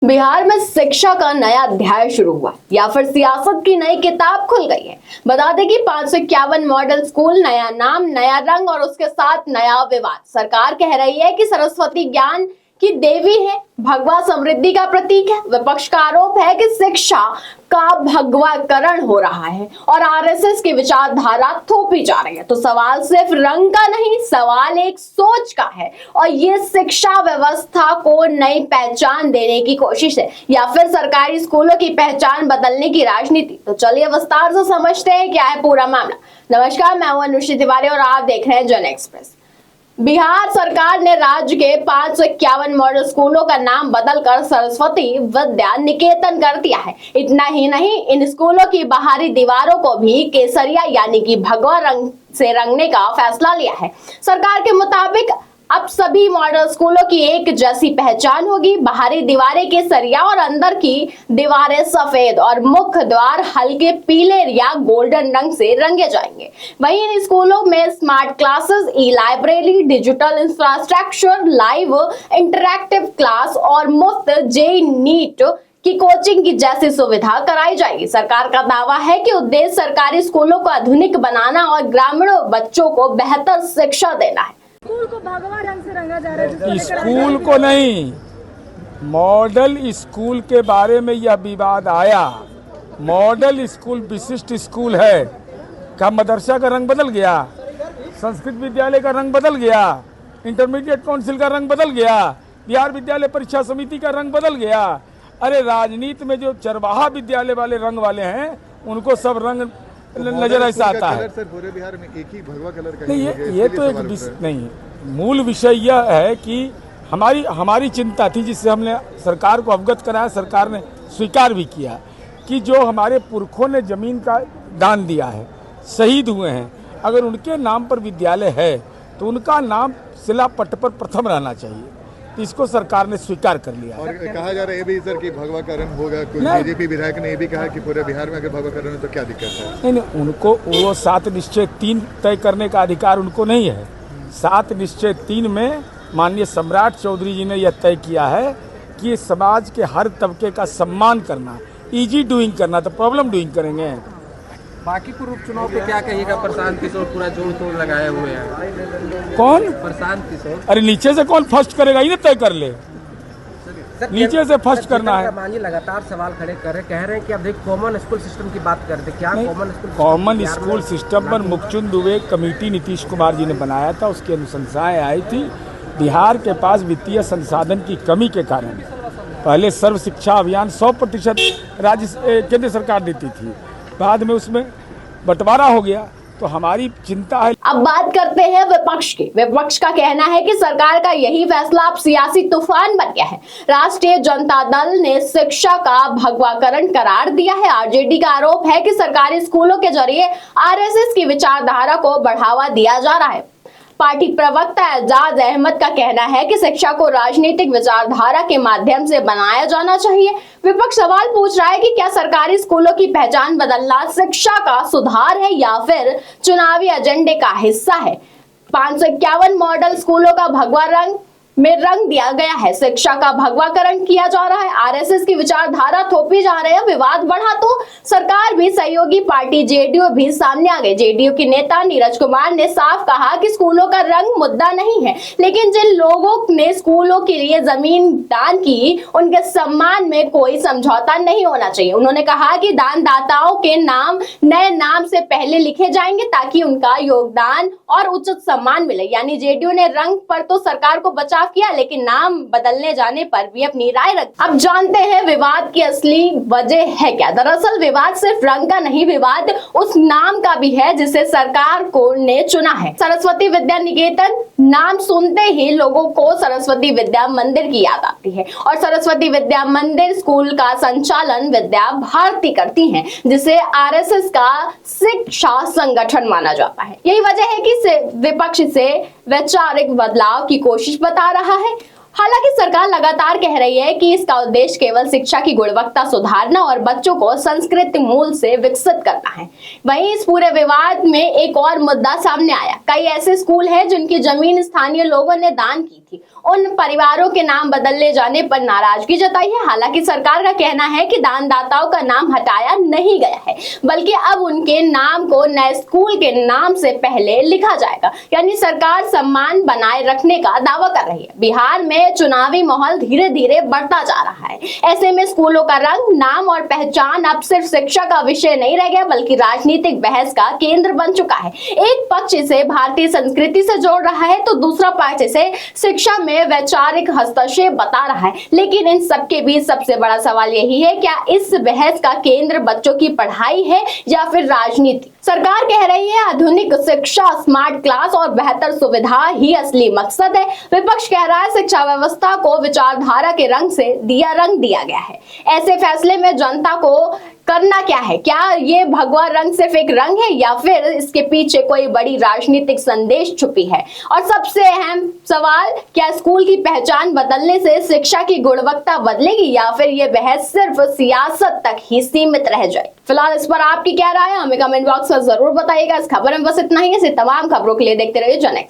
बिहार में शिक्षा का नया अध्याय शुरू हुआ या फिर सियासत की नई किताब खुल गई है। बता दें कि 551 मॉडल स्कूल, नया नाम, नया रंग और उसके साथ नया विवाद। सरकार कह रही है कि सरस्वती ज्ञान की देवी है, भगवा समृद्धि का प्रतीक है। विपक्ष का आरोप है कि शिक्षा का भगवाकरण हो रहा है और आरएसएस की विचारधारा थोपी जा रही है। तो सवाल सिर्फ रंग का नहीं, सवाल एक सोच का है और ये शिक्षा व्यवस्था को नई पहचान देने की कोशिश है या फिर सरकारी स्कूलों की पहचान बदलने की राजनीति। तो चलिए विस्तार से समझते हैं क्या है पूरा मामला। नमस्कार, मैं हूं अनुश्री तिवारी और आप देख रहे हैं जन एक्सप्रेस। बिहार सरकार ने राज्य के 551 मॉडल स्कूलों का नाम बदलकर सरस्वती विद्या निकेतन कर दिया है। इतना ही नहीं, इन स्कूलों की बाहरी दीवारों को भी केसरिया यानी कि भगवा रंग से रंगने का फैसला लिया है। सरकार के मुताबिक अब सभी मॉडल स्कूलों की एक जैसी पहचान होगी। बाहरी दीवारें केसरिया और अंदर की दीवारें सफेद और मुख्य द्वार हल्के पीले या गोल्डन रंग से रंगे जाएंगे। वहीं इन स्कूलों में स्मार्ट क्लासेस, ई library, digital infrastructure, live interactive class और मुफ्त जेईई नीट की कोचिंग की जैसी सुविधा कराई जाएगी। सरकार का दावा है कि उद्देश्य सरकारी स्कूलों को आधुनिक बनाना और ग्रामीण बच्चों को बेहतर शिक्षा देना है। स्कूल को भगवा रंग से रंगा जा रहा है। स्कूल को नहीं, मॉडल स्कूल के बारे में यह विवाद आया। मॉडल स्कूल विशिष्ट स्कूल है। क्या मदरसा का रंग बदल गया? संस्कृत विद्यालय का रंग बदल गया? इंटरमीडिएट काउंसिल का रंग बदल गया? बिहार विद्यालय परीक्षा समिति का रंग बदल गया? अरे राजनीति में जो चरवाहा विद्यालय वाले रंग वाले हैं उनको सब रंग नजर ऐसा आता है। सर पूरे बिहार में एक ही भगवा कलर का नहीं, ये तो एक नहीं, मूल विषय यह है कि हमारी चिंता थी जिससे हमने सरकार को अवगत कराया। सरकार ने स्वीकार भी किया कि जो हमारे पुरखों ने जमीन का दान दिया है, शहीद हुए हैं, अगर उनके नाम पर विद्यालय है तो उनका नाम शिलापट्ट पर प्रथम रहना चाहिए। इसको सरकार ने स्वीकार कर लिया और कहा जा रहा है ये भी सर कि भगवाकरण होगा। कुछ बीजेपी विधायक ने ये भी कहा कि पूरे बिहार में अगर भगवाकरण है तो क्या दिक्कत है? नहीं, उनको वो 7 निश्चय 3 तय करने का अधिकार उनको नहीं है। 7 निश्चय 3 में माननीय सम्राट चौधरी जी ने यह तय किया है कि समाज के हर तबके का सम्मान करना, इजी डूइंग करना, तो प्रॉब्लम डूइंग करेंगे। बाकी पूर्व चुनाव पे क्या कहिएगा? प्रशांत किशोर पूरा जोड़ तोड़ लगाए हुए हैं। कौन? प्रशांत किशोर। अरे नीचे से कौन फर्स्ट करेगा, ये तय कर ले। नीचे से फर्स्ट करना है। मांझी लगातार सवाल खड़े कर रहे, कह रहे हैं कि अब कॉमन स्कूल सिस्टम की बात करते। क्या कॉमन स्कूल सिस्टम पर मुखचुंद दुबे कमेटी नीतीश कुमार जी ने बनाया था, उसकी अनुशंसाएं आई थी। बिहार के पास वित्तीय संसाधन की कमी के कारण पहले सर्व शिक्षा अभियान 100% केंद्र सरकार देती थी, बाद में उसमें बंटवारा हो गया। तो हमारी चिंता है। अब बात करते हैं विपक्ष की। विपक्ष का कहना है कि सरकार का यही फैसला अब सियासी तूफान बन गया है। राष्ट्रीय जनता दल ने शिक्षा का भगवाकरण करार दिया है। आरजेडी का आरोप है कि सरकारी स्कूलों के जरिए आरएसएस की विचारधारा को बढ़ावा दिया जा रहा है। पार्टी प्रवक्ता एजाज अहमद का कहना है कि शिक्षा को राजनीतिक विचारधारा के माध्यम से बनाया जाना चाहिए। विपक्ष सवाल पूछ रहा है कि क्या सरकारी स्कूलों की पहचान बदलना शिक्षा का सुधार है या फिर चुनावी एजेंडे का हिस्सा है। 551 मॉडल स्कूलों का भगवा रंग में रंग दिया गया है। शिक्षा का भगवाकरण किया जा रहा है। आरएसएस की विचारधारा थोपी जा रही है। विवाद बढ़ा तो सरकार भी, सहयोगी पार्टी जेडीयू भी सामने आ गए। जेडीयू के नेता नीरज कुमार ने साफ कहा कि स्कूलों का रंग मुद्दा नहीं है, लेकिन जिन लोगों ने स्कूलों के लिए जमीन दान की उनके सम्मान में कोई समझौता नहीं होना चाहिए। उन्होंने कहा कि दानदाताओं के नाम नए नाम से पहले लिखे जाएंगे ताकि उनका योगदान और उचित सम्मान मिले। यानी जेडीयू ने रंग पर तो सरकार को बचा किया, लेकिन नाम बदलने जाने पर भी अपनी राय रखी। अब जानते हैं विवाद की असली वजह है क्या। दरअसल विवाद सिर्फ रंग का नहीं, विवाद उस नाम का भी है जिसे सरकार को ने चुना है। सरस्वती विद्या निकेतन नाम सुनते ही लोगों को सरस्वती विद्या मंदिर की याद आती है और सरस्वती विद्या मंदिर स्कूल का संचालन विद्या भारती करती है, जिसे आरएसएस का शिक्षा संगठन माना जाता है। यही वजह है कि विपक्ष से वैचारिक बदलाव की कोशिश बता रहा है। हालांकि सरकार लगातार कह रही है कि इसका उद्देश्य केवल शिक्षा की गुणवत्ता सुधारना और बच्चों को संस्कृत मूल से विकसित करना है। वहीं इस पूरे विवाद में एक और मुद्दा सामने आया। कई ऐसे स्कूल हैं जिनकी जमीन स्थानीय लोगों ने दान की थी। थी। उन परिवारों के नाम बदलने जाने पर नाराजगी जताई है। हालांकि सरकार का कहना है कि दानदाताओं का नाम हटाया नहीं गया है, बल्कि अब उनके नाम को नए स्कूल के नाम से पहले लिखा जाएगा। यानी सरकार सम्मान बनाए रखने का दावा कर रही है। बिहार में चुनावी माहौल धीरे धीरे बढ़ता जा रहा है। ऐसे में स्कूलों का रंग, नाम और पहचान अब सिर्फ शिक्षा का विषय नहीं रह गया, बल्कि राजनीतिक बहस का केंद्र बन चुका है। एक पक्ष इसे भारतीय संस्कृति से जोड़ रहा है तो दूसरा पक्ष इसे शिक्षा में वैचारिक हस्तक्षेप बता रहा है। लेकिन इन सबके बीच सबसे बड़ा सवाल यही है, क्या इस बहस का केंद्र बच्चों की पढ़ाई है या फिर राजनीति? सरकार कह रही है आधुनिक शिक्षा, स्मार्ट क्लास और बेहतर सुविधा ही असली मकसद है। विपक्ष कह रहा है शिक्षा व्यवस्था को विचारधारा के रंग से रंग दिया गया है। ऐसे फैसले में जनता को करना क्या है? क्या ये भगवा रंग सिर्फ एक रंग है या फिर इसके पीछे कोई बड़ी राजनीतिक संदेश छुपी है? और सबसे अहम सवाल, क्या स्कूल की पहचान बदलने से शिक्षा की गुणवत्ता बदलेगी या फिर ये बहस सिर्फ सियासत तक ही सीमित रह जाए? फिलहाल इस पर आपकी क्या राय है? हमें कमेंट बॉक्स में जरूर बताइएगा। इस खबर में बस इतना ही। ऐसी तमाम खबरों के लिए देखते रहिए जनएक्स।